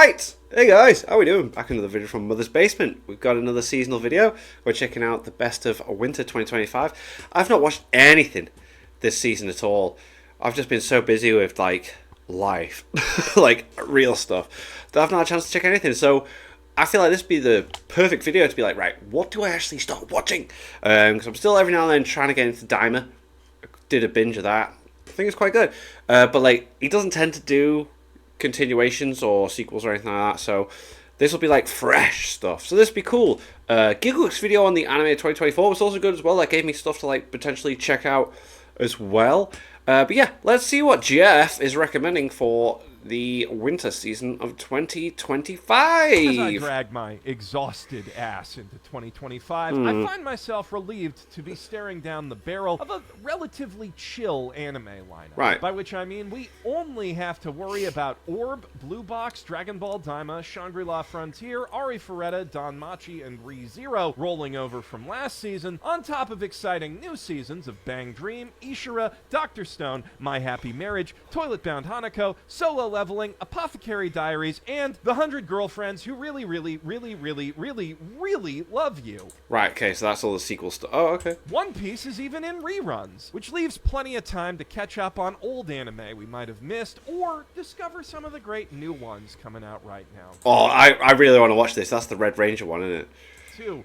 Right, hey guys, how we doing? Back another video from Mother's Basement. We've got another seasonal video. We're checking out the best of winter 2025. I've not watched anything this season at all. I've just been so busy with like life, like real stuff, that I've not had a chance to check anything. So I feel like this would be the perfect video to be like, right, what do I actually start watching? Because I'm still every now and then trying to get into Dimer. I did a binge of that. I think it's quite good. But like, he doesn't tend to do continuations or sequels or anything like that, so this will be like fresh stuff, so this will be cool. Giggle's video on the anime 2024 was also good as well. That gave me stuff to like potentially check out as well. But yeah, let's see what Jeff is recommending for the winter season of 2025. As I drag my exhausted ass into 2025, I find myself relieved to be staring down the barrel of a relatively chill anime lineup. Right. By which I mean we only have to worry about Orb, Blue Box, Dragon Ball Daima, Shangri-La Frontier, Ari Ferretta, Danmachi, and ReZero rolling over from last season, on top of exciting new seasons of Bang Dream, Ishura, Dr. Stone, My Happy Marriage, Toilet Bound Hanako, Solo Leveling, Apothecary Diaries, and the 100 Girlfriends Who Really Love You. Right, okay, so that's all the sequel stuff. Oh, okay. One Piece is even in reruns, which leaves plenty of time to catch up on old anime we might have missed, or discover some of the great new ones coming out right now. Oh, I really want to watch this. That's the Red Ranger one, isn't it?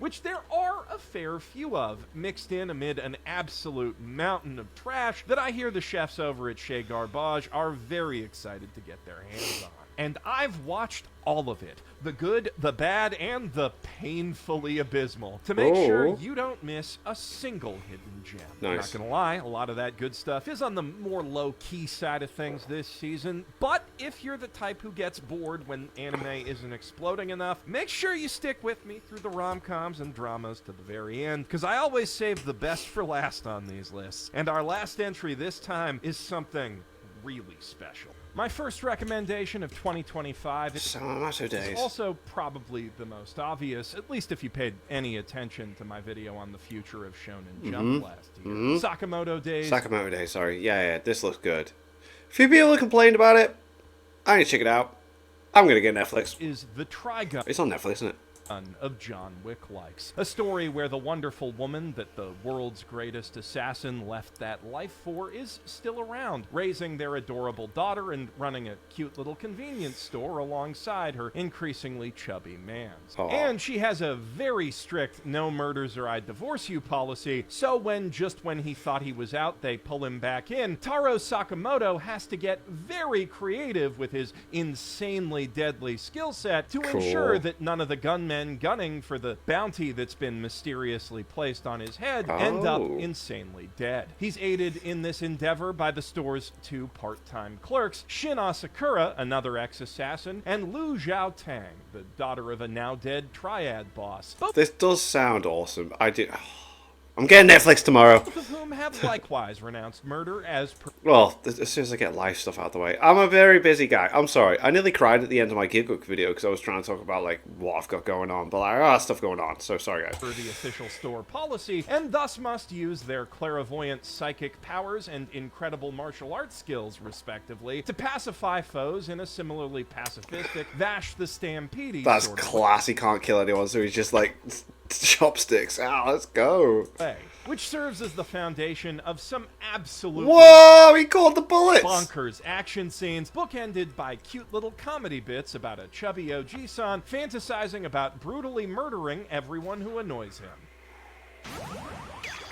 Which there are a fair few of, mixed in amid an absolute mountain of trash that I hear the chefs over at Chez Garbage are very excited to get their hands on. And I've watched all of it, the good, the bad, and the painfully abysmal, to make sure you don't miss a single hidden gem. Nice. Not gonna lie, a lot of that good stuff is on the more low-key side of things this season, but if you're the type who gets bored when anime isn't exploding enough, make sure you stick with me through the rom-coms and dramas to the very end, because I always save the best for last on these lists, and our last entry this time is something really special. My first recommendation of 2025 is also probably the most obvious, at least if you paid any attention to my video on the future of Shonen Jump last year. Sakamoto Days. Sakamoto Days, sorry. Yeah, this looks good. A few people complained about it. I need to check it out. I'm going to get Netflix. Is the Trigun. It's on Netflix, isn't it? Of John Wick likes. A story where the wonderful woman that the world's greatest assassin left that life for is still around, raising their adorable daughter and running a cute little convenience store alongside her increasingly chubby mans. Aww. And she has a very strict no murders or I divorce you policy, so when he thought he was out, they pull him back in, Taro Sakamoto has to get very creative with his insanely deadly skill set to ensure that none of the gunmen gunning for the bounty that's been mysteriously placed on his head end up insanely dead. He's aided in this endeavor by the store's two part-time clerks, Shin Asakura, another ex-assassin, and Lu Zhaotang, the daughter of a now-dead triad boss. This does sound awesome. I'm getting Netflix tomorrow. Both of whom have likewise renounced murder as per... Well, as soon as I get life stuff out of the way. I'm a very busy guy. I'm sorry. I nearly cried at the end of my Giggle video because I was trying to talk about like what I've got going on. But like, stuff going on. So sorry, guys. For the official store policy, and thus must use their clairvoyant psychic powers and incredible martial arts skills, respectively, to pacify foes in a similarly pacifistic Vash the Stampede. That's class. He can't kill anyone, so he's just like chopsticks. Let's go. Which serves as the foundation of some absolute whoa, he caught the bullets! Bonkers action scenes, bookended by cute little comedy bits about a chubby OG-san fantasizing about brutally murdering everyone who annoys him.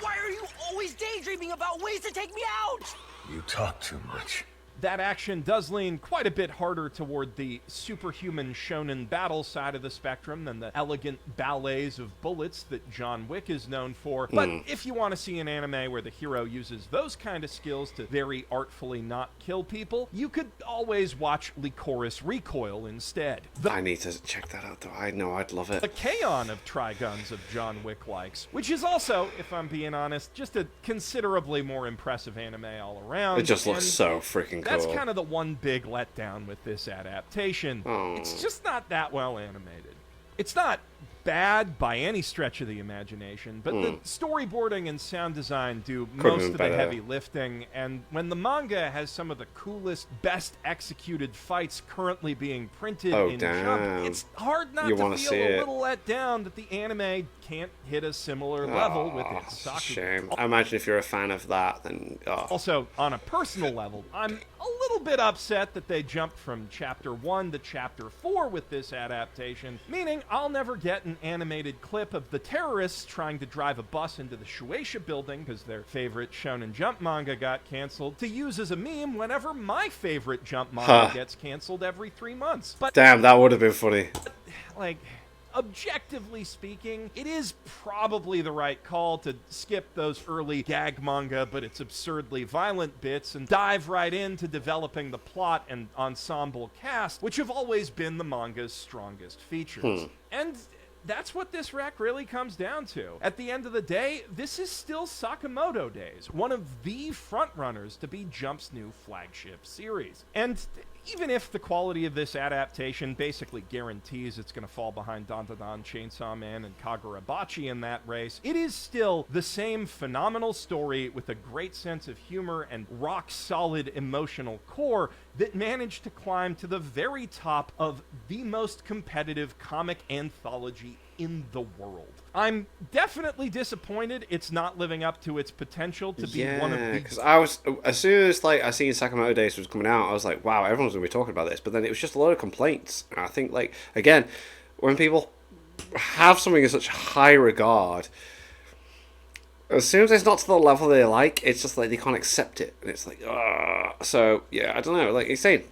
Why are you always daydreaming about ways to take me out? You talk too much. That action does lean quite a bit harder toward the superhuman shonen battle side of the spectrum than the elegant ballets of bullets that John Wick is known for. But if you want to see an anime where the hero uses those kind of skills to very artfully not kill people, you could always watch Lycoris Recoil instead. I need to check that out, though. I know, I'd love it. The K-On! Of Triguns of John Wick likes, which is also, if I'm being honest, just a considerably more impressive anime all around. It just looks so freaking cool. That's kind of the one big letdown with this adaptation. It's just not that well animated. It's not bad by any stretch of the imagination, but the storyboarding and sound design do Could've most been of the better. heavy lifting, and when the manga has some of the coolest, best executed fights currently being printed Oh, in damn. Jump, it's hard not You to wanna feel see a it. little let down that the anime can't hit a similar level with its It's a Sakuga. shame. I imagine if you're a fan of that, then Also, on a personal level, I'm a little bit upset that they jumped from Chapter 1 to Chapter 4 with this adaptation, meaning I'll never get an animated clip of the terrorists trying to drive a bus into the Shueisha building because their favorite Shonen Jump manga got canceled, to use as a meme whenever my favorite Jump manga gets canceled every 3 months. But, damn, that would have been funny. like, objectively speaking, it is probably the right call to skip those early gag manga, but it's absurdly violent bits and dive right into developing the plot and ensemble cast, which have always been the manga's strongest features. And that's what this rec really comes down to. At the end of the day, this is still Sakamoto days, one of the frontrunners to be Jump's new flagship series. And even if the quality of this adaptation basically guarantees it's going to fall behind Dandadan, Chainsaw Man, and Kagurabachi in that race, it is still the same phenomenal story with a great sense of humor and rock-solid emotional core that managed to climb to the very top of the most competitive comic anthology in the world. I'm definitely disappointed it's not living up to its potential to be one of the... because I was, as soon as I seen Sakamoto Days was coming out, I was like, wow, everyone's gonna be talking about this. But then it was just a lot of complaints. And I think, again, when people have something in such high regard, as soon as it's not to the level they like, it's just like they can't accept it, and it's like, so yeah, I don't know. Like you're saying,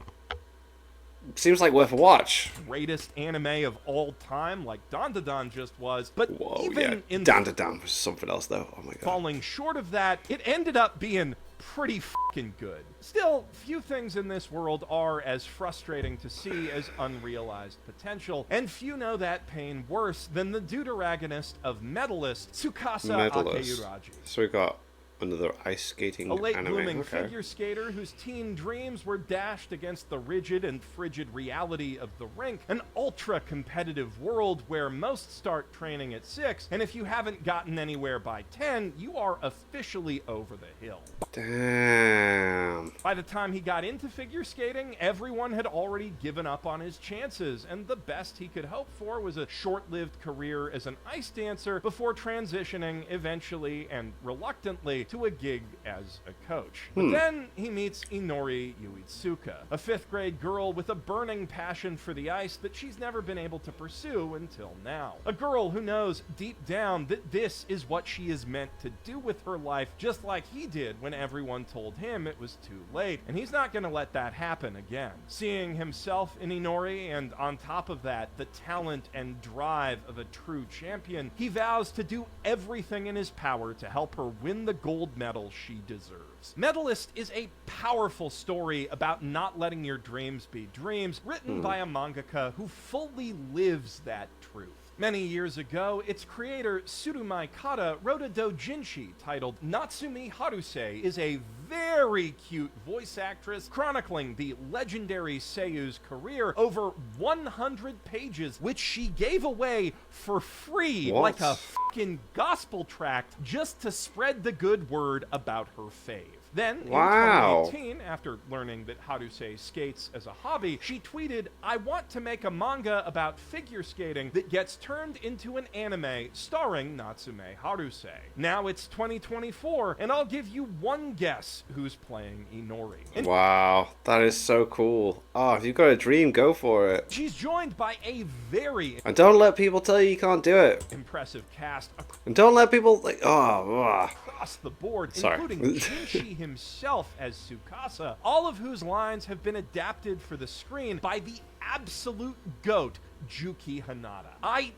seems like worth a watch. greatest anime of all time, like Dandadan just was. But Whoa, even yeah, in Dandadan was something else though. Oh my god. falling short of that, it ended up being pretty fucking good. Still, few things in this world are as frustrating to see as unrealized potential, and few know that pain worse than the deuteragonist of Medalist, Tsukasa Akeyuraji. So we got another ice skating A late anime. blooming Okay. figure skater whose teen dreams were dashed against the rigid and frigid reality of the rink, an ultra-competitive world where most start training at 6, and if you haven't gotten anywhere by 10, you are officially over the hill. Damn. By the time he got into figure skating, everyone had already given up on his chances, and the best he could hope for was a short-lived career as an ice dancer before transitioning eventually and reluctantly to a gig as a coach. But then he meets Inori Yuitsuka, a 5th grade girl with a burning passion for the ice that she's never been able to pursue until now. A girl who knows deep down that this is what she is meant to do with her life, just like he did when everyone told him it was too late, and he's not going to let that happen again. Seeing himself in Inori, and on top of that, the talent and drive of a true champion, he vows to do everything in his power to help her win the gold medal she deserves. Medalist is a powerful story about not letting your dreams be dreams, written by a mangaka who fully lives that truth. Many years ago, its creator, Tsurumai Kata, wrote a doujinshi titled Natsumi Harusei is a very cute voice actress chronicling the legendary Seiyu's career over 100 pages, which she gave away for free What? like a fucking gospel tract just to spread the good word about her fave. Then, in Wow. 2018, after learning that Harusei skates as a hobby, she tweeted, "I want to make a manga about figure skating that gets turned into an anime starring Natsume Harusei. Now it's 2024, and I'll give you one guess who's playing Inori." And Wow, that is so cool. Oh, if you've got a dream, go for it. she's joined by a very And don't let people tell you can't do it. impressive cast And don't let people like, across the board, Sorry. including Jinshi himself as Tsukasa, all of whose lines have been adapted for the screen by the absolute GOAT, Juki Hanada. I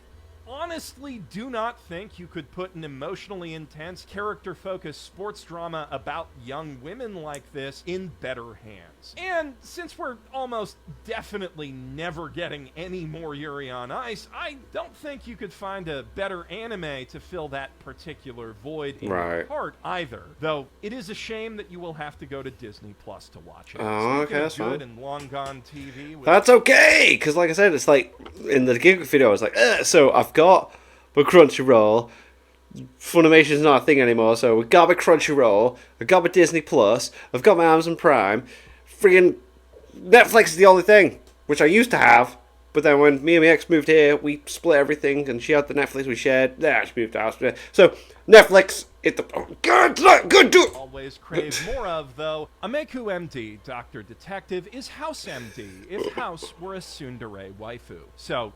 honestly do not think you could put an emotionally intense, character-focused sports drama about young women like this in better hands. And since we're almost definitely never getting any more Yuri on Ice, I don't think you could find a better anime to fill that particular void in your Right. heart either. Though it is a shame that you will have to go to Disney Plus to watch it. Oh, Speaking okay, of that's good fine. and long gone TV, with that's okay. Because like I said, it's like in the gig video, I was like, so I've got my Crunchyroll. Funimation's not a thing anymore, so we've got my Crunchyroll, I've got my Disney Plus, I've got my Amazon Prime. Friggin' Netflix is the only thing, which I used to have. But then when me and my ex moved here, we split everything, and she had the Netflix we shared. She moved out. So Netflix, good. Always crave more of, though. Ameku MD, Dr. Detective, is House MD, if House were a tsundere waifu. So,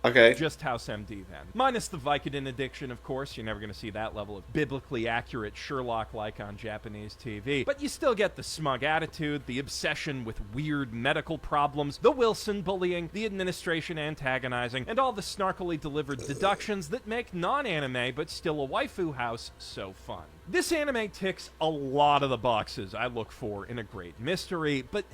Okay. just House MD then. Minus the Vicodin addiction, of course. You're never going to see that level of biblically accurate Sherlock-like on Japanese TV. But you still get the smug attitude, the obsession with weird medical problems, the Wilson bullying, the administration antagonizing, and all the snarkily delivered deductions that make non-anime but still a waifu house so fun. This anime ticks a lot of the boxes I look for in a great mystery, but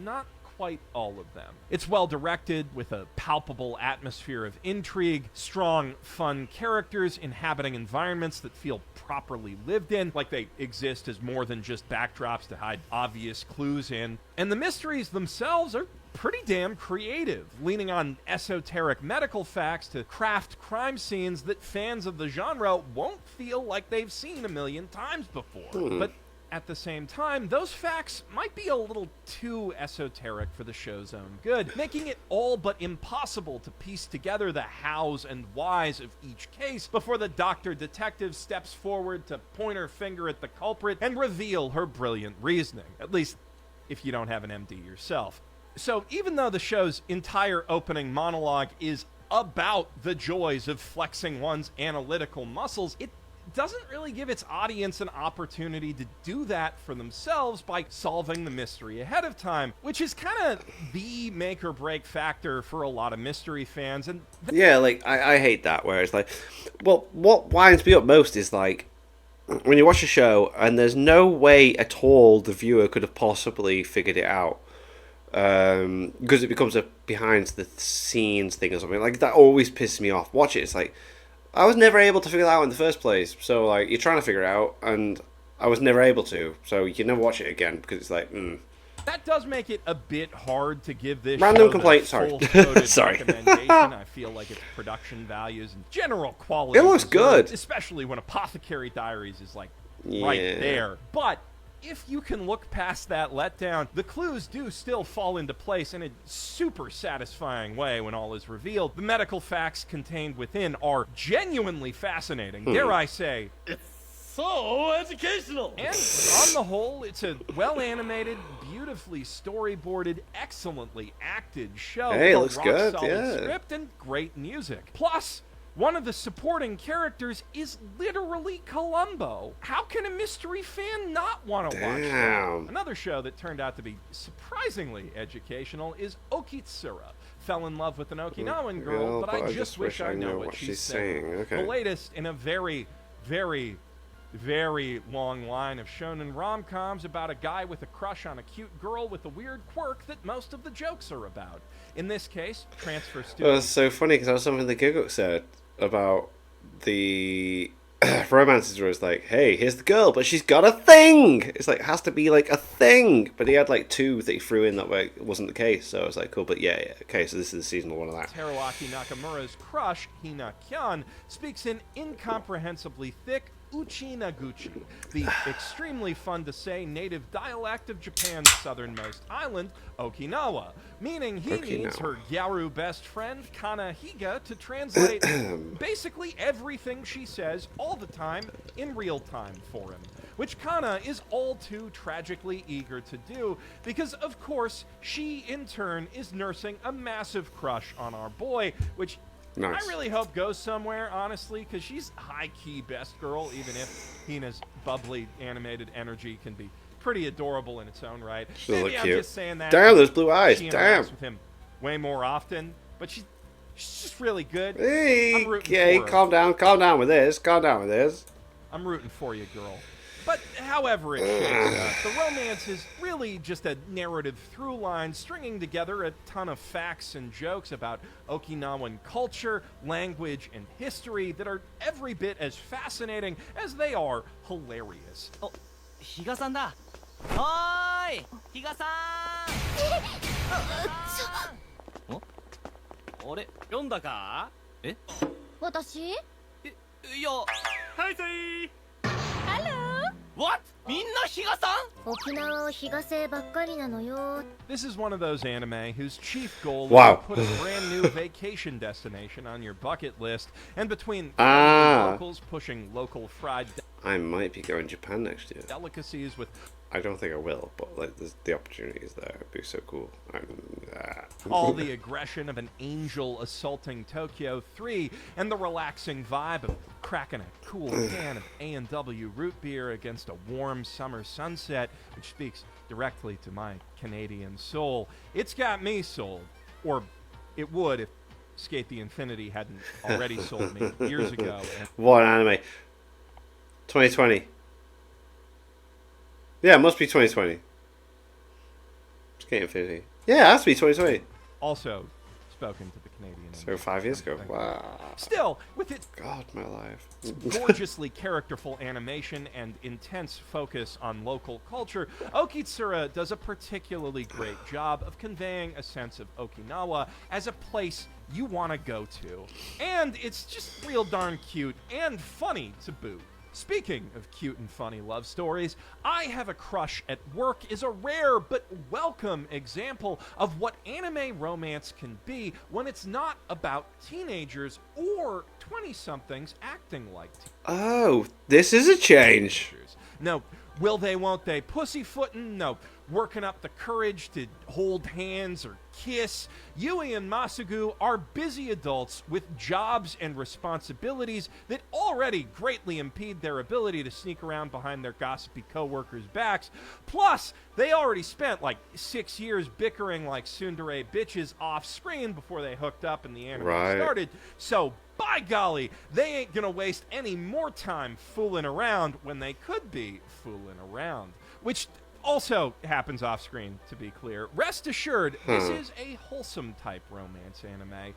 not quite all of them. It's well directed, with a palpable atmosphere of intrigue, strong, fun characters inhabiting environments that feel properly lived in, like they exist as more than just backdrops to hide obvious clues in. And the mysteries themselves are pretty damn creative, leaning on esoteric medical facts to craft crime scenes that fans of the genre won't feel like they've seen a million times before. But at the same time, those facts might be a little too esoteric for the show's own good, making it all but impossible to piece together the hows and whys of each case before the Dr. Detective steps forward to point her finger at the culprit and reveal her brilliant reasoning. At least, if you don't have an MD yourself. So even though the show's entire opening monologue is about the joys of flexing one's analytical muscles, it doesn't really give its audience an opportunity to do that for themselves by solving the mystery ahead of time, which is kind of the make or break factor for a lot of mystery fans. And Yeah, like, I hate that, where it's like, well, what winds me up most is, like, when you watch a show and there's no way at all the viewer could have possibly figured it out, because it becomes a behind the scenes thing or something. Like, that always pisses me off. Watch it, it's like, I was never able to figure that out in the first place. So, like, you're trying to figure it out, and I was never able to. So you can never watch it again, because it's like, that does make it a bit hard to give this Random show complaint, the sorry. full-throated Sorry. recommendation. I feel like its production values and general quality. It looks deserved, good. Especially when Apothecary Diaries is, like, Yeah. right there. But if you can look past that letdown, the clues do still fall into place in a super satisfying way when all is revealed. The medical facts contained within are genuinely fascinating, dare I say. So educational. And on the whole, it's a well-animated, beautifully storyboarded, excellently acted show Hey, with looks a good, rock-solid yeah. script and great music. Plus, one of the supporting characters is literally Columbo. How can a mystery fan not want to watch that? Damn. Another show that turned out to be surprisingly educational is Ocera. Fell in love with an Okinawan girl, but I just wish I know what she's saying. Okay. The latest in a very, very, very long line of shonen rom-coms about a guy with a crush on a cute girl with a weird quirk that most of the jokes are about. In this case, transfer It was students. so funny, because that was something the Giggle said about the romances, where it's like, hey, here's the girl, but she's got a thing! It's like, it has to be like a thing! But he had like two that he threw in that way it wasn't the case, so I was like, cool, but yeah, okay, so this is the seasonal one of that. Teruaki Nakamura's crush, Hina Kyan, speaks in incomprehensibly thick Uchi-Naguchi, the extremely fun-to-say native dialect of Japan's southernmost island, Okinawa, meaning he needs her Gyaru best friend, Kana Higa, to translate basically everything she says all the time in real time for him, which Kana is all too tragically eager to do, because of course she in turn is nursing a massive crush on our boy, which Nice. I really hope goes somewhere, honestly, because she's high-key best girl, even if Hina's bubbly animated energy can be pretty adorable in its own right. She'll Maybe look I'm cute. just saying that. Damn, those blue eyes, She damn. interacts with him way more often, but she's just really good. Hey, I'm rooting okay, for her. calm down with this. I'm rooting for you, girl. But however it shakes out, the romance is really just a narrative through line stringing together a ton of facts and jokes about Okinawan culture, language, and history that are every bit as fascinating as they are hilarious. 比嘉さんだ。おーい、比嘉さん。あれ読んだかえ私いやはいさい What? みんな比嘉さん沖縄を日がせばっかりなのよ。 This is one of those anime whose chief goal Wow. is to put a brand new vacation destination on your bucket list, and between locals pushing local fried I might be going to Japan next year. delicacies with I don't think I will, but like the opportunity is there. It'd be so cool. all the aggression of an angel assaulting Tokyo 3 and the relaxing vibe of cracking a cool can of A&W root beer against a warm summer sunset, which speaks directly to my Canadian soul. It's got me sold. Or it would if Skate the Infinity hadn't already sold me years ago. What anime? 2020. Yeah, it must be 2020. Skate Infinity. Yeah, it has to be 2020. Also spoken to the Canadian. So 5 years ago. Wow. Still, with its God, my life. gorgeously characterful animation and intense focus on local culture, Ocera does a particularly great job of conveying a sense of Okinawa as a place you want to go to. And it's just real darn cute and funny to boot. Speaking of cute and funny love stories, I Have a Crush at Work is a rare but welcome example of what anime romance can be when it's not about teenagers or 20-somethings acting like Oh, this is a change. teenagers. No, will they, won't they, pussyfooting? No, working up the courage to hold hands or kiss. Yui and Masugu are busy adults with jobs and responsibilities that already greatly impede their ability to sneak around behind their gossipy coworkers' backs. Plus, they already spent like 6 years bickering like tsundere bitches off screen before they hooked up and the anime started. So, by golly, they ain't gonna waste any more time fooling around when they could be fooling around. Which also happens off screen, to be clear. Rest assured, this is a wholesome type romance anime.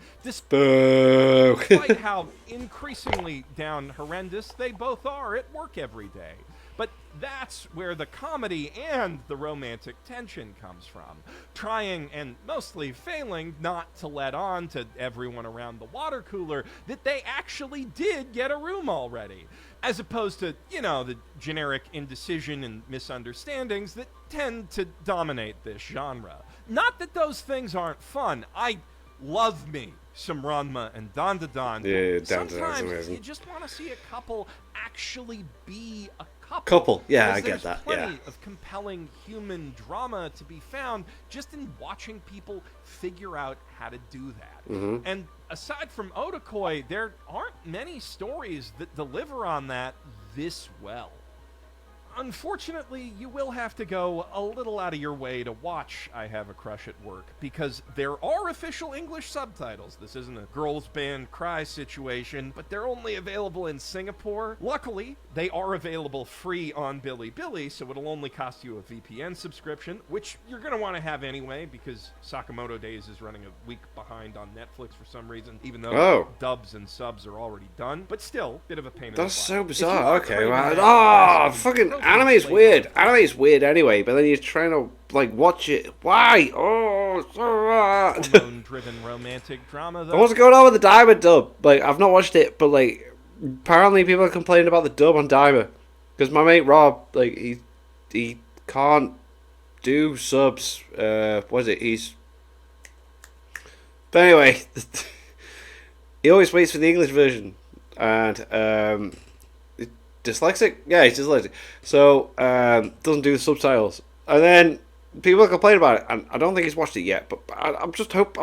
Boo. Despite how increasingly down horrendous they both are at work every day. But that's where the comedy and the romantic tension comes from. Trying and mostly failing not to let on to everyone around the water cooler that they actually did get a room already. As opposed to, you know, the generic indecision and misunderstandings that tend to dominate this genre. Not that those things aren't fun. I love me some Ranma and Dandadan. Yeah, Sometimes you just want to see a couple actually be a couple. Yeah, because I get that. There's Yeah. plenty of compelling human drama to be found just in watching people figure out how to do that. And aside from Otakoi, there aren't many stories that deliver on that this well. Unfortunately, you will have to go a little out of your way to watch I Have a Crush at Work, because there are official English subtitles. This isn't a girls band cry situation, but they're only available in Singapore. Luckily, they are available free on Bilibili, so it'll only cost you a VPN subscription, which you're going to want to have anyway, because Sakamoto Days is running a week behind on Netflix for some reason, even though dubs and subs are already done. But still, bit of a pain in the butt. That's so If you bizarre. are Okay, craving right. that Oh, fucking anime's weird. Anime's weird anyway, but then you're trying to like watch it. Why? Oh, hormone-driven romantic drama, though. what's going on with the Diamond dub? Like, I've not watched it, but like, apparently people are complaining about the dub on Diamond because my mate Rob, like, he can't do subs. What is it? But anyway, he always waits for the English version, and dyslexic? Yeah, he's dyslexic. So, doesn't do the subtitles. And then people complain about it, and I don't think he's watched it yet, but I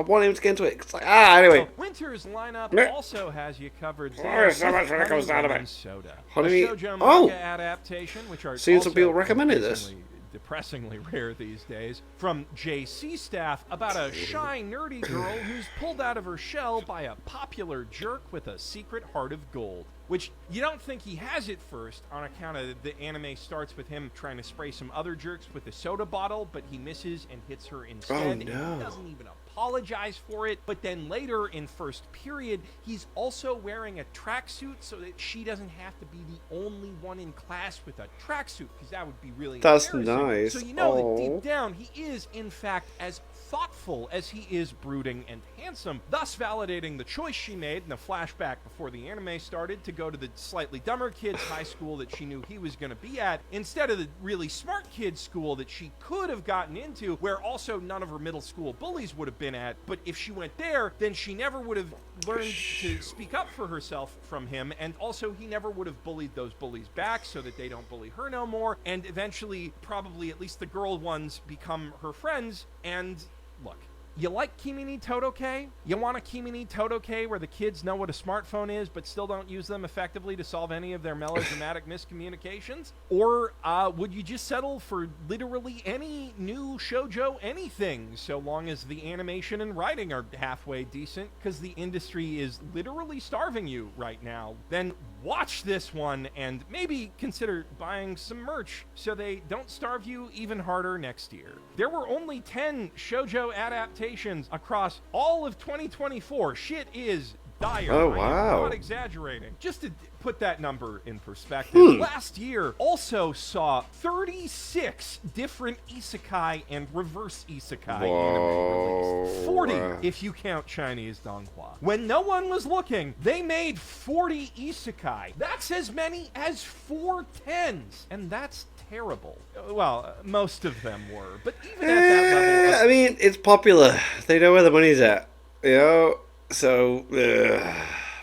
want him to get into it. It's like, anyway. So winter's lineup also has you covered Oh, there so much when it comes down to it. Soda. Honey- A shoujo manga adaptation, which are Seen some also people recommending this. depressingly rare these days, from JC staff about a shy, nerdy girl who's pulled out of her shell by a popular jerk with a secret heart of gold. Which you don't think he has at first on account of the anime starts with him trying to spray some other jerks with a soda bottle, but he misses and hits her instead. Oh, And no. he doesn't even apologize for it. But then later in first period, he's also wearing a tracksuit so that she doesn't have to be the only one in class with a tracksuit, because that would be really That's embarrassing. nice. So you know that Aw. deep down he is in fact as thoughtful as he is brooding and handsome, thus validating the choice she made in a flashback before the anime started to go to the slightly dumber kids' high school that she knew he was going to be at, instead of the really smart kids' school that she could have gotten into, where also none of her middle school bullies would have been at. But if she went there, then she never would have learned to speak up for herself from him, and also he never would have bullied those bullies back so that they don't bully her no more, and eventually probably at least the girl ones become her friends. And look, you like Kimi ni Todoke? You want a Kimi ni Todoke where the kids know what a smartphone is but still don't use them effectively to solve any of their melodramatic miscommunications? Or would you just settle for literally any new shoujo anything, so long as the animation and writing are halfway decent, because the industry is literally starving you right now? Then watch this one and maybe consider buying some merch so they don't starve you even harder next year. There were only 10 shoujo adaptations across all of 2024. Shit is dire. Oh, I wow. am not exaggerating. Just to put that number in perspective, last year also saw 36 different isekai and reverse isekai anime released. 40 if you count Chinese donghua. When no one was looking, they made 40 isekai. That's as many as 4 tens, and that's terrible. Well, most of them were, but even at that level... I mean, it's popular. They know where the money's at. You know? So,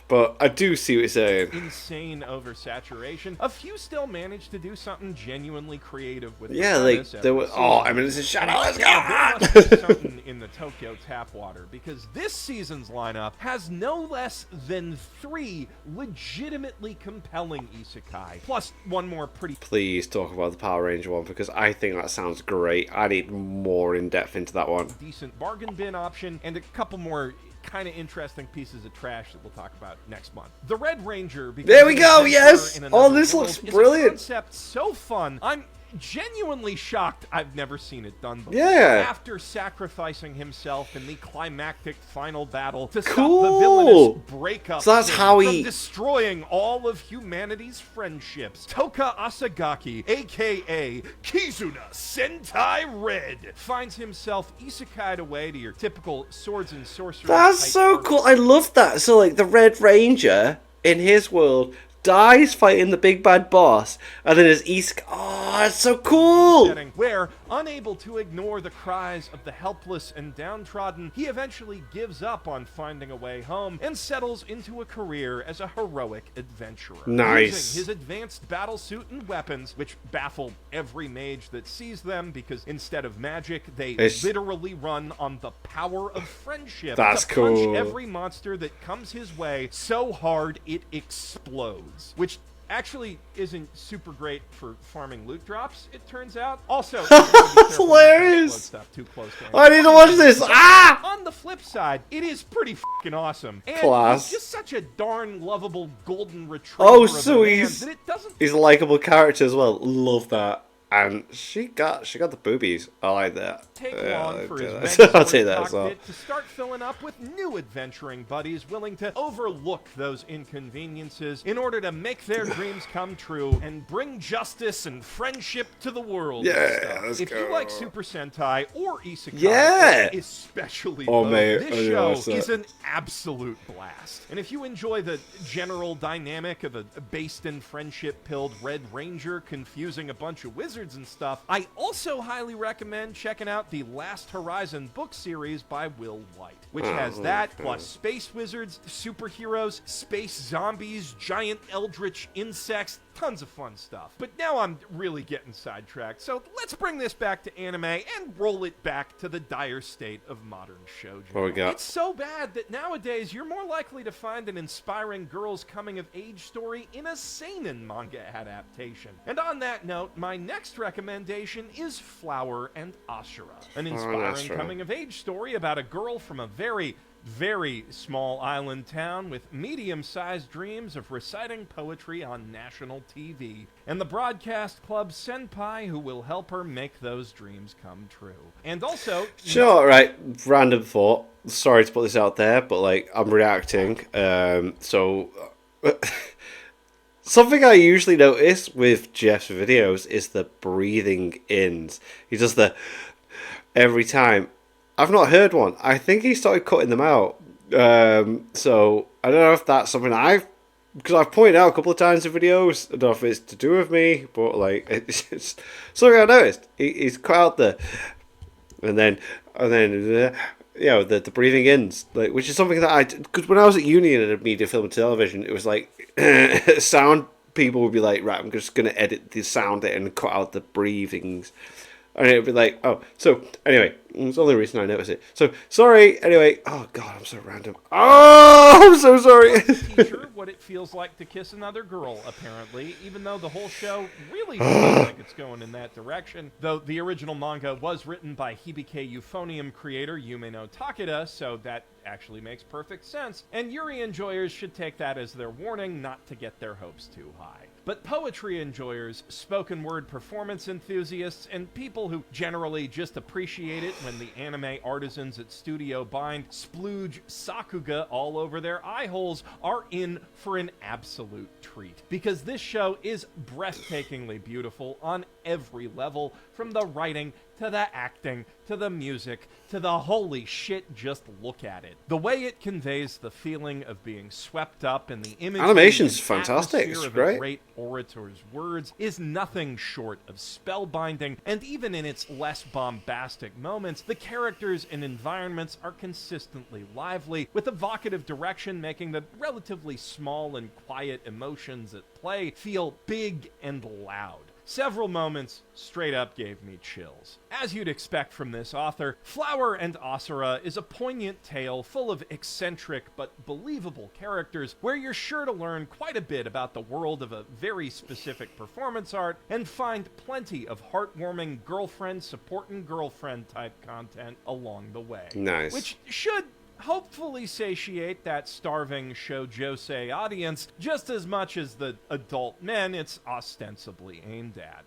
but I do see what you're saying. Insane oversaturation. A few still managed to do something genuinely creative with there was. Oh, I mean, it's a shout out. Let's there go! must be something in the Tokyo tap water, because this season's lineup has no less than 3 legitimately compelling isekai, plus one more pretty... Please talk about the Power Ranger one, because I think that sounds great. I need more in depth into that one. Decent bargain bin option, and a couple more kind of interesting pieces of trash that we'll talk about next month. The Red Ranger. There we go. Yes. Oh, this looks brilliant. A concept so fun. I'm genuinely shocked I've never seen it done before. Yeah. After sacrificing himself in the climactic final battle to Cool. stop the villainous breakup So that's how he... from destroying all of humanity's friendships, Toka Asagaki, aka Kizuna Sentai Red, finds himself isekai'd away to your typical swords and sorcery. That's so cool. I love that. So, like, the Red Ranger, in his world, dies fighting the big bad boss, and then his oh, that's so cool! Where, unable to ignore the cries of the helpless and downtrodden, he eventually gives up on finding a way home and settles into a career as a heroic adventurer. Nice. Using his advanced battlesuit and weapons, which baffle every mage that sees them, because instead of magic, they literally run on the power of friendship. That's to cool. Punch every monster that comes his way so hard it explodes, which actually isn't super great for farming loot drops, it turns out. Also, that's hilarious. Stuff too close to I need to watch this. On the flip side, it is pretty fucking awesome. And Class. he's just such a darn lovable golden retriever. Oh, of a so man he's that it doesn't... a likable character as well. Love that. And she got the boobies. I like that. Take long for his I'll say that as well. To start filling up with new adventuring buddies willing to overlook those inconveniences in order to make their dreams come true and bring justice and friendship to the world. Yeah, let's if go. you like Super Sentai or Isekai, Yeah. especially mate, this show watch that. is an absolute blast. And if you enjoy the general dynamic of a based in friendship-pilled Red Ranger confusing a bunch of wizards and stuff, I also highly recommend checking out the Last Horizon book series by Will White, which has that plus space wizards, superheroes, space zombies, giant eldritch insects, tons of fun stuff. But now I'm really getting sidetracked, so let's bring this back to anime and roll it back to the dire state of modern shoujo. What we got? It's so bad that nowadays you're more likely to find an inspiring girls coming of age story in a seinen manga adaptation. And on that note, my next recommendation is Flower and Ocera, an inspiring coming of age story about a girl from a very small island town with medium-sized dreams of reciting poetry on national TV, and the broadcast club senpai who will help her make those dreams come true. And also... Sure, right, random thought. Sorry to put this out there, but, like, I'm reacting. Something I usually notice with Jeff's videos is the breathing ins. He does the... every time. I've not heard one. I think he started cutting them out. So I don't know if that's something because I've pointed out a couple of times in videos. I don't know if it's to do with me, but like it's something I noticed. He's cut out and then the breathing ins, like, which is something that because when I was at uni in media, film, and television, it was like sound people would be like, right, I'm just gonna edit the sound and cut out the breathings. And it would be like, oh, so anyway, it's the only reason I noticed it. So sorry. Anyway, oh god, I'm so random. Oh, I'm so sorry. Teacher, what it feels like to kiss another girl, apparently, even though the whole show really feels like it's going in that direction. Though the original manga was written by Hibike Euphonium creator Yume no Takeda, so that actually makes perfect sense. And Yuri enjoyers should take that as their warning not to get their hopes too high. But poetry enjoyers, spoken word performance enthusiasts, and people who generally just appreciate it when the anime artisans at Studio Bind splooge sakuga all over their eye holes are in for an absolute treat. Because this show is breathtakingly beautiful on every level, from the writing to the acting, to the music, to the holy shit, just look at it. The way it conveys the feeling of being swept up in the imagery Animation's and fantastic, it's atmosphere of great. a great orator's words is nothing short of spellbinding, and even in its less bombastic moments, the characters and environments are consistently lively, with evocative direction making the relatively small and quiet emotions at play feel big and loud. Several moments straight up gave me chills. As you'd expect from this author, Flower and Ocera is a poignant tale full of eccentric but believable characters where you're sure to learn quite a bit about the world of a very specific performance art and find plenty of heartwarming girlfriend supporting girlfriend type content along the way. Nice. Which should hopefully satiate that starving shoujosei audience just as much as the adult men it's ostensibly aimed at.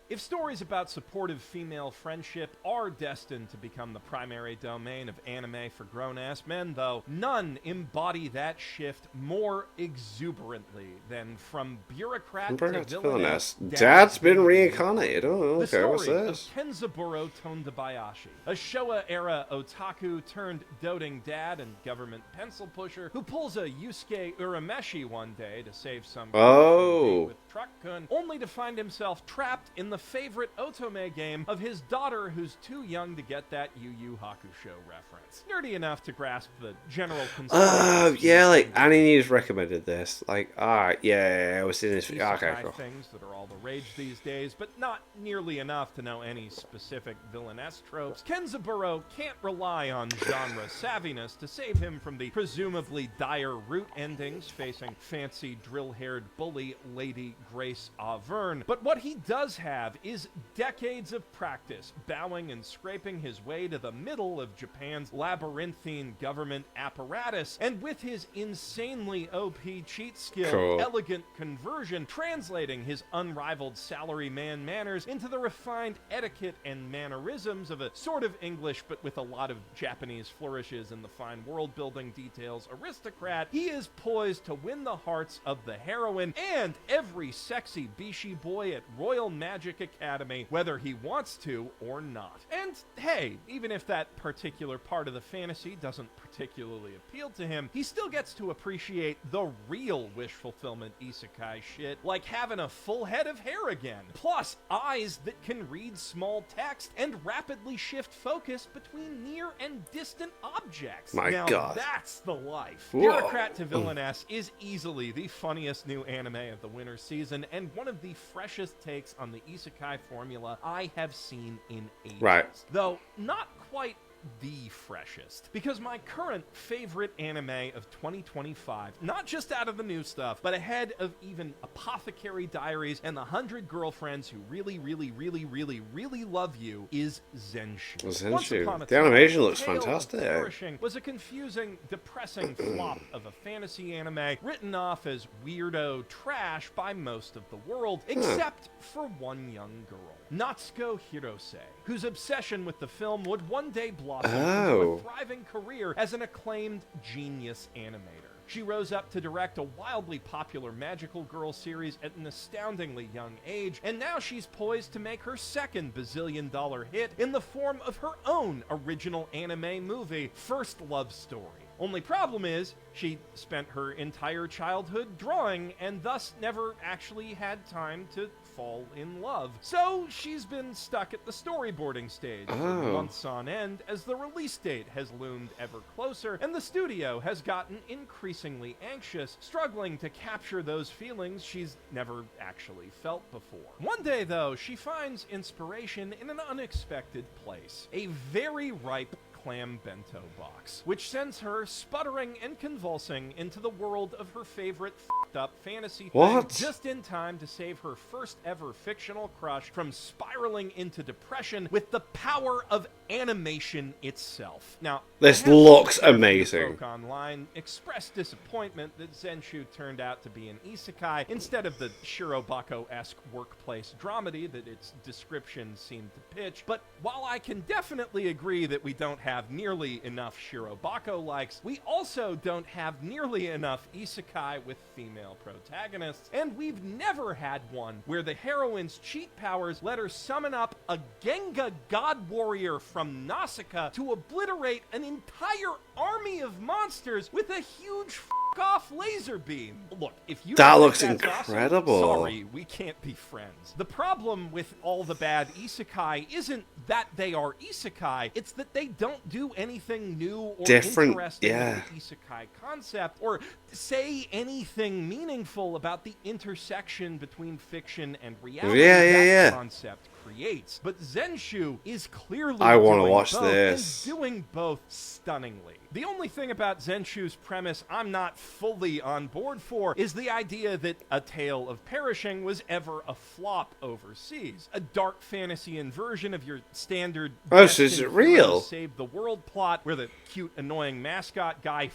If stories about supportive female friendship are destined to become the primary domain of anime for grown-ass men, though, none embody that shift more exuberantly than From Bureaucrat to Villainess. Dad's been reincarnated. Oh, The okay, what's story this? of Kenzaburo Tondabayashi, a Showa-era otaku turned doting dad and government pencil pusher who pulls a Yusuke Urameshi one day to save some Oh. with Truck-kun, only to find himself trapped in the favorite otome game of his daughter who's too young to get that Yu Yu Hakusho reference. Nerdy enough to grasp the general concern. Yeah, like Annie News recommended this. Like, yeah, I was seeing this. Okay, Isekai cool. things that are all the rage these days, but not nearly enough to know any specific villainess tropes. Kenzaburo can't rely on genre savviness to save him from the presumably dire root endings facing fancy drill-haired bully Lady Grace Auvergne. But what he does have is decades of practice bowing and scraping his way to the middle of Japan's labyrinthine government apparatus, and with his insanely OP cheat skill, Cool. elegant conversion, translating his unrivaled salaryman manners into the refined etiquette and mannerisms of a sort of English but with a lot of Japanese flourishes and the fine world-building details aristocrat, he is poised to win the hearts of the heroine and every sexy bishi boy at Royal Magic Academy, whether he wants to or not. And hey, even if that particular part of the fantasy doesn't particularly appeal to him, he still gets to appreciate the real wish fulfillment isekai shit, like having a full head of hair again, plus eyes that can read small text and rapidly shift focus between near and distant objects. My now, God. that's the life. Whoa. Bureaucrat to Villainess is easily the funniest new anime of the winter season and one of the freshest takes on the isekai formula I have seen in ages. Right. Though not quite the freshest, because my current favorite anime of 2025, not just out of the new stuff, but ahead of even Apothecary Diaries and the 100 Girlfriends Who Really, Really, Really, Really, Really Love You, is Zenshu. Zenshu. Once upon a The time, animation looks Tale of fantastic. Flourishing was a confusing, depressing flop of a fantasy anime written off as weirdo trash by most of the world, except for one young girl, Natsuko Hirose, whose obsession with the film would one day blossom into a thriving career as an acclaimed genius animator. She rose up to direct a wildly popular magical girl series at an astoundingly young age, and now she's poised to make her second bazillion-dollar hit in the form of her own original anime movie, First Love Story. Only problem is, she spent her entire childhood drawing and thus never actually had time to fall in love. So she's been stuck at the storyboarding stage for months on end as the release date has loomed ever closer, and the studio has gotten increasingly anxious, struggling to capture those feelings she's never actually felt before. One day, though, she finds inspiration in an unexpected place, a very ripe clam bento box, which sends her sputtering and convulsing into the world of her favorite f***ed-up fantasy thing, just in time to save her first ever fictional crush from spiraling into depression with the power of animation itself. Now, this looks amazing. Folk online expressed disappointment that Zenshu turned out to be an isekai instead of the Shirobako-esque workplace dramedy that its description seemed to pitch, but while I can definitely agree that we don't have nearly enough Shirobako likes, we also don't have nearly enough isekai with female protagonists, and we've never had one where the heroine's cheat powers let her summon up a Genga god warrior from Nausicaa to obliterate an entire army of monsters with a huge off laser beam. Look, if you that think looks that's incredible. awesome, sorry, we can't be friends. The problem with all the bad isekai isn't that they are isekai, it's that they don't do anything new or different, interesting with the isekai concept, or say anything meaningful about the intersection between fiction and reality that concept creates. But Zenshu is clearly I want to doing watch both, this. and doing both stunningly. The only thing about Zenshu's premise I'm not fully on board for is the idea that A Tale of Perishing was ever a flop overseas. A dark fantasy inversion of your standard so is it real? Save the world plot where the cute annoying mascot guy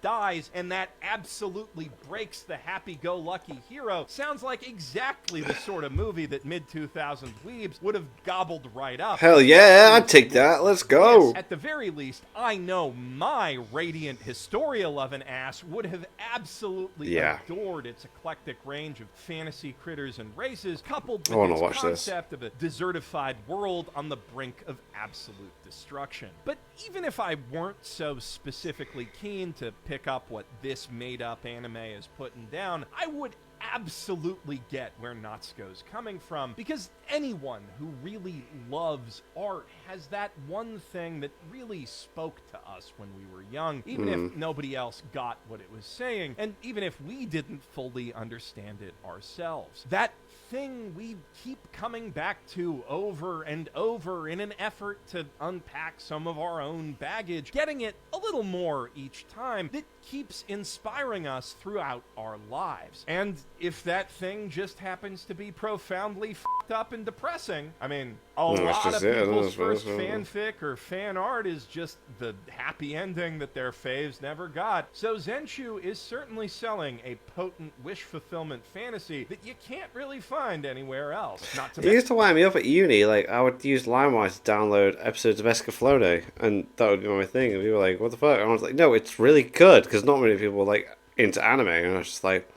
dies, and that absolutely breaks the happy-go-lucky hero. Sounds like exactly the sort of movie that mid-2000s weebs would have gobbled right up. Hell yeah, I'd take that. Let's go. Yes, at the very least, I know my radiant Historia-loving ass would have absolutely adored its eclectic range of fantasy critters and races, coupled with its concept of a desertified world on the brink of absolute destruction. But even if I weren't so specifically keen to pick up what this made-up anime is putting down, I would absolutely get where Natsuko's coming from, because anyone who really loves art has that one thing that really spoke to us when we were young, even if nobody else got what it was saying, and even if we didn't fully understand it ourselves. That thing we keep coming back to over and over in an effort to unpack some of our own baggage, getting it a little more each time, that keeps inspiring us throughout our lives. And if that thing just happens to be profoundly f***ed up and depressing, I mean, a lot of people's first fanfic or fan art is just the happy ending that their faves never got. So Zenshu is certainly selling a potent wish fulfillment fantasy that you can't really find anywhere else. Not to It used to wind me up at uni. Like, I would use LimeWire to download episodes of Escaflowne, and that would be my thing. And people were like, what the fuck? And I was like, no, it's really good, because not many people were like into anime, and I was just like,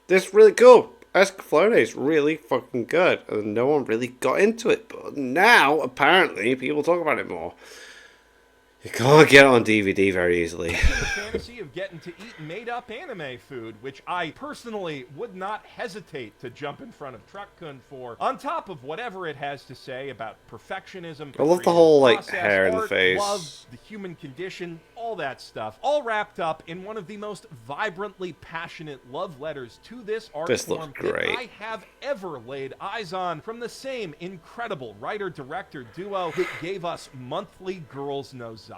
this is really cool. Escaflowne is really fucking good, and no one really got into it. But now, apparently, people talk about it more. You can't get it on DVD very easily. The fantasy of getting to eat made-up anime food, which I personally would not hesitate to jump in front of Truck-kun for, on top of whatever it has to say about perfectionism. I love the whole, like, process, hair in the art, face. Love, the human condition, all that stuff, all wrapped up in one of the most vibrantly passionate love letters to this art form that I have ever laid eyes on, from the same incredible writer-director duo that gave us monthly Girls No Zaki-kun.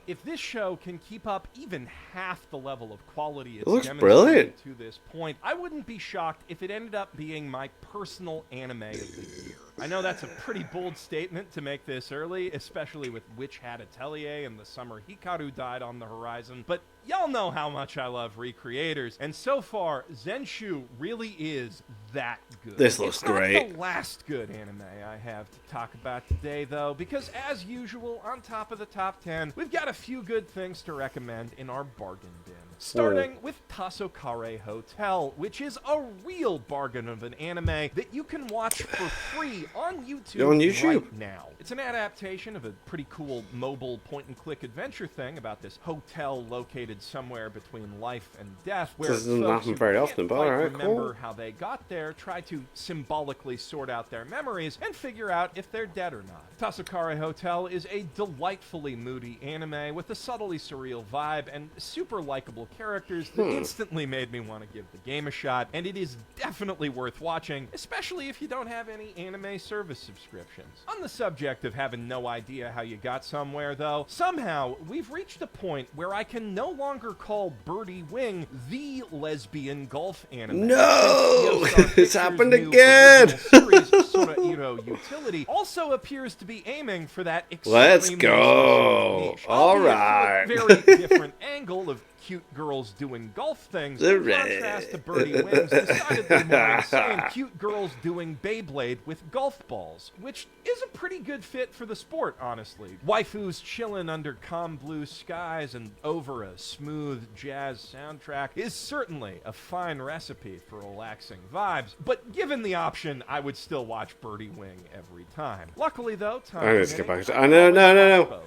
If this show can keep up even half the level of quality it's demonstrated to this point, I wouldn't be shocked if it ended up being my personal anime of the year. I know that's a pretty bold statement to make this early, especially with Witch Hat Atelier and the summer Hikaru died on the horizon, but y'all know how much I love recreators, and so far, Zenshu really is that good. This looks great. It's not the last good anime I have to talk about today, though, because as usual, on top of the top 10, we've got a few good things to recommend in our bargain bin. Starting with Tasokare Hotel, which is a real bargain of an anime that you can watch for free on YouTube, right now. It's an adaptation of a pretty cool mobile point-and-click adventure thing about this hotel located somewhere between life and death, where this doesn't happen very often, but alright, remember how they got there, try to symbolically sort out their memories, and figure out if they're dead or not. Tasokare Hotel is a delightfully moody anime with a subtly surreal vibe and super likable characters that instantly made me want to give the game a shot, and it is definitely worth watching, especially if you don't have any anime service subscriptions. On the subject of having no idea how you got somewhere, though, somehow we've reached a point where I can no longer call Birdie Wing the lesbian golf anime. No! It's happened again! Series, Sora Utility, also appears to be aiming for that Let's go! Alright. Very different angle of cute girls doing golf things, in contrast to Birdie Wing's decidedly more insane cute girls doing Beyblade with golf balls, which is a pretty good fit for the sport, honestly. Waifus chillin' under calm blue skies and over a smooth jazz soundtrack is certainly a fine recipe for relaxing vibes, but given the option, I would still watch Birdie Wing every time. Luckily, though, I'm gonna skip back. No.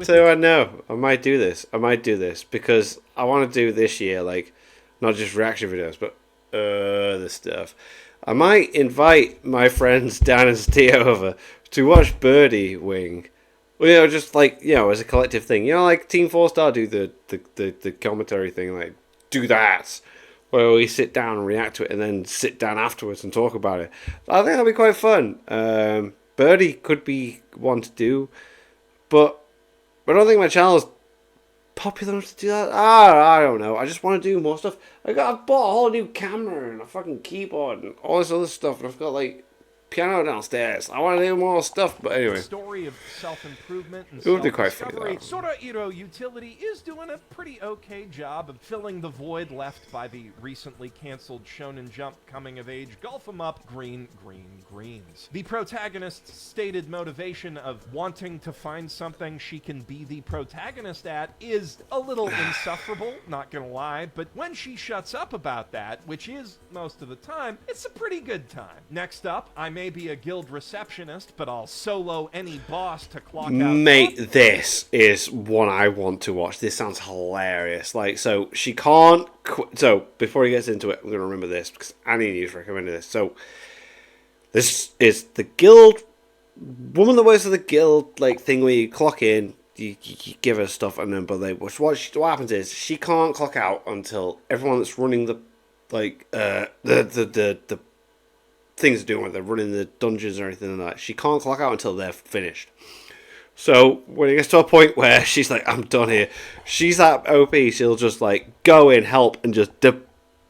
So I know I might do this because I want to do this year, like, not just reaction videos, but other stuff. I might invite my friends Dan and Steve over to watch Birdie Wing. Well, just like, as a collective thing. Like Team 4-Star do the commentary thing, like, do that. Where we sit down and react to it and then sit down afterwards and talk about it. I think that'll be quite fun. Birdie could be one to do, but I don't think my channel's popular enough to do that. I don't know. I just want to do more stuff. I bought a whole new camera and a fucking keyboard and all this other stuff, and I've got like piano downstairs. I want to do more stuff, but anyway. The story of self-improvement and it would be quite funny, Sora Utility is doing a pretty okay job of filling the void left by the recently canceled Shonen Jump coming-of-age golf-em-up Green Greens. The protagonist's stated motivation of wanting to find something she can be the protagonist at is a little insufferable, not gonna lie, but when she shuts up about that, which is most of the time, it's a pretty good time. Next up, I may be a guild receptionist, but I'll solo any boss to clock out. Mate, this is one I want to watch. This sounds hilarious. Like, so she can't quit. So before he gets into it, I'm going to remember this because Annie news recommended this. So this is the guild woman that works for the guild, like, thing where you clock in, you give her stuff, and then what happens is she can't clock out until everyone that's running the things to do when they're running the dungeons or anything like that. She can't clock out until they're finished. So when it gets to a point where she's like, I'm done here, she's that OP, she'll just like go in, help, and just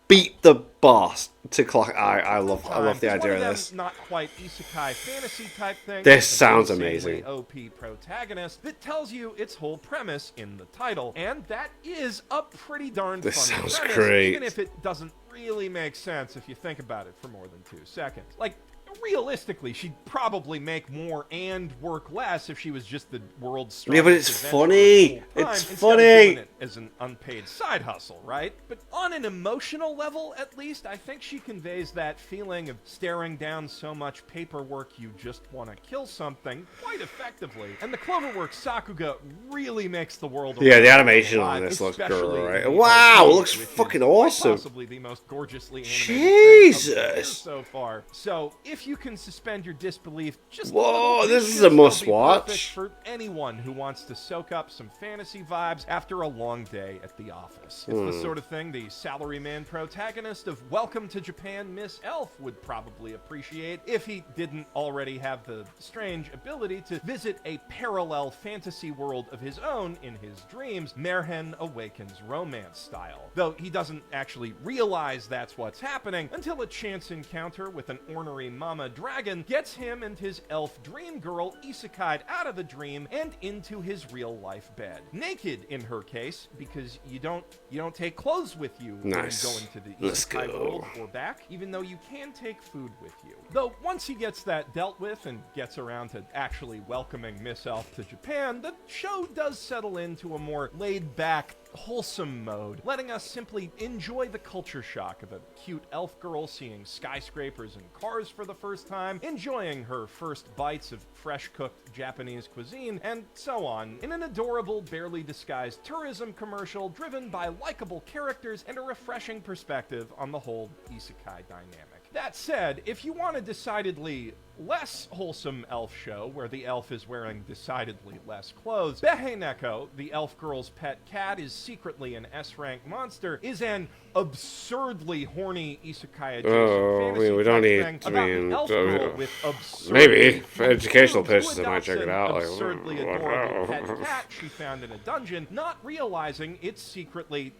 beat the boss to clock. I love the idea of this. Not quite isekai fantasy type thing. This sounds amazing. OP protagonist that tells you its whole premise in the title, and that is a pretty darn fun This sounds premise, great. even if it doesn't really make sense if you think about it for more than 2 seconds. Like, realistically, she'd probably make more and work less if she was just the world's strongest. Yeah, but it's funny. It's funny. Doing it as an unpaid side hustle, right? But on an emotional level, at least, I think she conveys that feeling of staring down so much paperwork you just want to kill something quite effectively. And the Cloverworks Sakuga really makes the world. Yeah, the animation on this looks great. Wow, it looks fucking awesome. Possibly the most gorgeously animated Jesus. so far. So if you can suspend your disbelief, just this is a must watch for anyone who wants to soak up some fantasy vibes after a long day at the office. It's the sort of thing the salaryman protagonist of Welcome to Japan Miss Elf would probably appreciate if he didn't already have the strange ability to visit a parallel fantasy world of his own in his dreams, Merhen Awakens romance style. Though he doesn't actually realize that's what's happening until a chance encounter with an ornery mom Mama Dragon gets him and his elf dream girl isekai'd out of the dream and into his real-life bed. Naked in her case, because you don't take clothes with you Nice. when you go into the Let's isekai go. world or back, even though you can take food with you. Though once he gets that dealt with and gets around to actually welcoming Miss Elf to Japan, the show does settle into a more laid-back, wholesome mode, letting us simply enjoy the culture shock of a cute elf girl seeing skyscrapers and cars for the first time, enjoying her first bites of fresh-cooked Japanese cuisine, and so on, in an adorable, barely disguised tourism commercial driven by likable characters and a refreshing perspective on the whole isekai dynamic. That said, if you want a decidedly less wholesome elf show, where the elf is wearing decidedly less clothes, Beheineko, the elf girl's pet cat is secretly an S-rank monster, is an absurdly horny isekai adjacent fantasy we don't need, thing about an elf girl with absurdly maybe, for funny educational boobs who purposes I might check adopts it an out. absurdly adorable pet cat she found in a dungeon, not realizing it's secretly,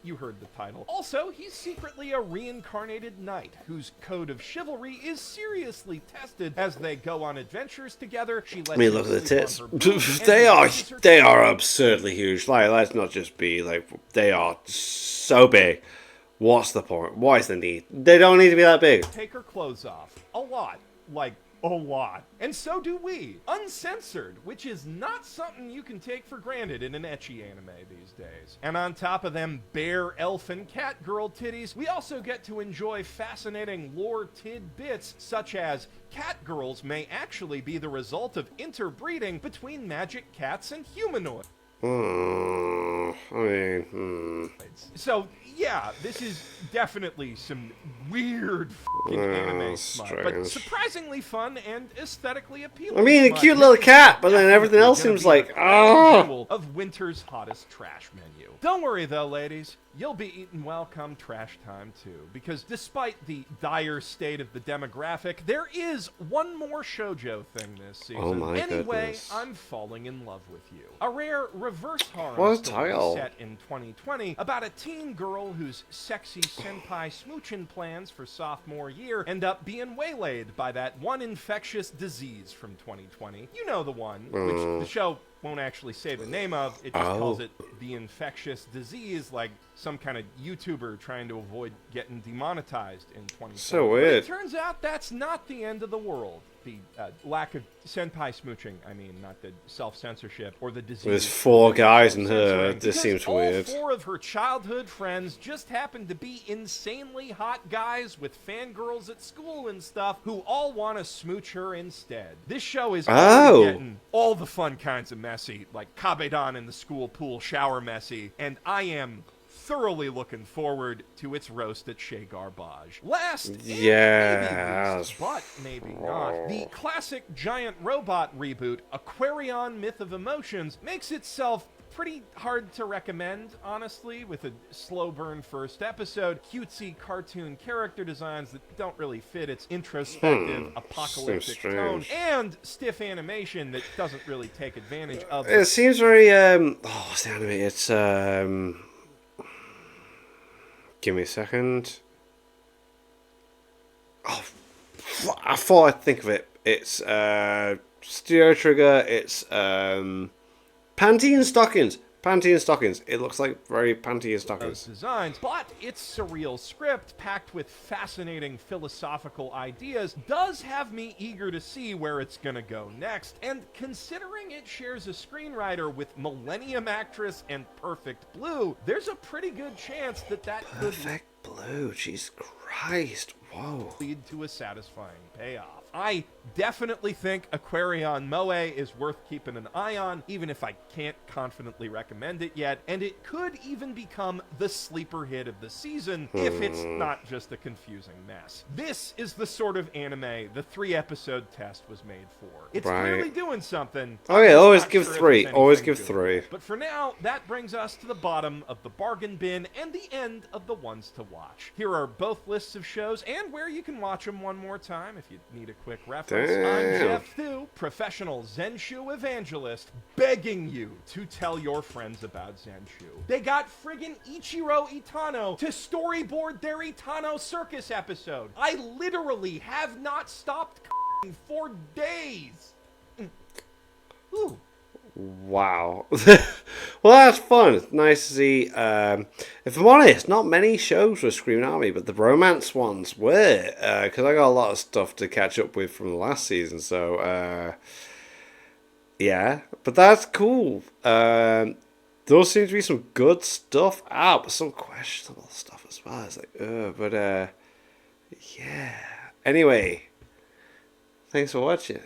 you heard the title. Also, he's secretly a reincarnated knight whose code of chivalry is seriously tested as they go on adventures together. She lets him Look at the sleep on tits. her boobs, and They he are kisses her they are absurdly huge. Like, let's not just be like, they are so big. What's the point? What is the need? They don't need to be that big. take her clothes off. A lot. Like, a lot. And so do we. Uncensored, which is not something you can take for granted in an ecchi anime these days. And on top of them bare elf and cat girl titties, we also get to enjoy fascinating lore tidbits such as cat girls may actually be the result of interbreeding between magic cats and humanoids. So, yeah, this is definitely some weird f***ing anime smut, but strange. surprisingly fun and aesthetically appealing. I mean, a smut. cute This little is cat, but then everything definitely else gonna seems be like, the crown ah. jewel of winter's hottest trash menu. Don't worry though, ladies. You'll be eaten well come trash time too, because despite the dire state of the demographic, there is one more shoujo thing this season. Oh my anyway, goodness. I'm falling in love with you. A rare reverse What harem a story title. set in 2020 about a teen girl whose sexy senpai smoochin' plans for sophomore year end up being waylaid by that one infectious disease from 2020. You know the one, which the show won't actually say the name of. It just calls it the infectious disease, like some kind of YouTuber trying to avoid getting demonetized in 2020. So But weird. it turns out that's not the end of the world. The lack of senpai smooching, not the self-censorship or the disease. There's 4 guys in her. Censoring, This because seems all weird. 4 of her childhood friends just happen to be insanely hot guys with fangirls at school and stuff who all want to smooch her instead. This show is already getting all the fun kinds of messy, like Kabedan in the school pool shower messy, and I am thoroughly looking forward to its roast at Chez Garbage. Last, and maybe least, but maybe not, the classic giant robot reboot, Aquarion Myth of Emotions, makes itself pretty hard to recommend, honestly, with a slow burn first episode, cutesy cartoon character designs that don't really fit its introspective, apocalyptic tone, and stiff animation that doesn't really take advantage of It seems very, what's the anime? It's, give me a second. Oh, I thought I'd think of it. It's, Studio Trigger, it's, Panty and Stockings. Panty and Stockings. It looks like very Panty and Stockings. Designs, but its surreal script, packed with fascinating philosophical ideas, does have me eager to see where it's gonna go next. And considering it shares a screenwriter with Millennium actress and Perfect Blue, there's a pretty good chance that could Perfect Blue. Jesus Christ. Whoa. lead to a satisfying payoff. I definitely think Aquarion Moe is worth keeping an eye on, even if I can't confidently recommend it yet, and it could even become the sleeper hit of the season if it's not just a confusing mess. This is the sort of anime the 3-episode test was made for. It's clearly doing something. Okay, I'm always not give sure if 3. it's Always anything give good. 3. But for now, that brings us to the bottom of the bargain bin and the end of the ones to watch. Here are both lists of shows and where you can watch them one more time if you need a quick reference. I'm Damn. Jeff Thu, professional Zenshu evangelist, begging you to tell your friends about Zenshu. They got friggin' Ichiro Itano to storyboard their Itano Circus episode. I literally have not stopped for days. Ooh. Wow. Well, that's fun. It's nice to see. If I'm honest, not many shows were screaming at me, but the romance ones were. Because I got a lot of stuff to catch up with from the last season. So, yeah. But that's cool. Those seem to be some good stuff out, but some questionable stuff as well. It's like, yeah. Anyway, thanks for watching.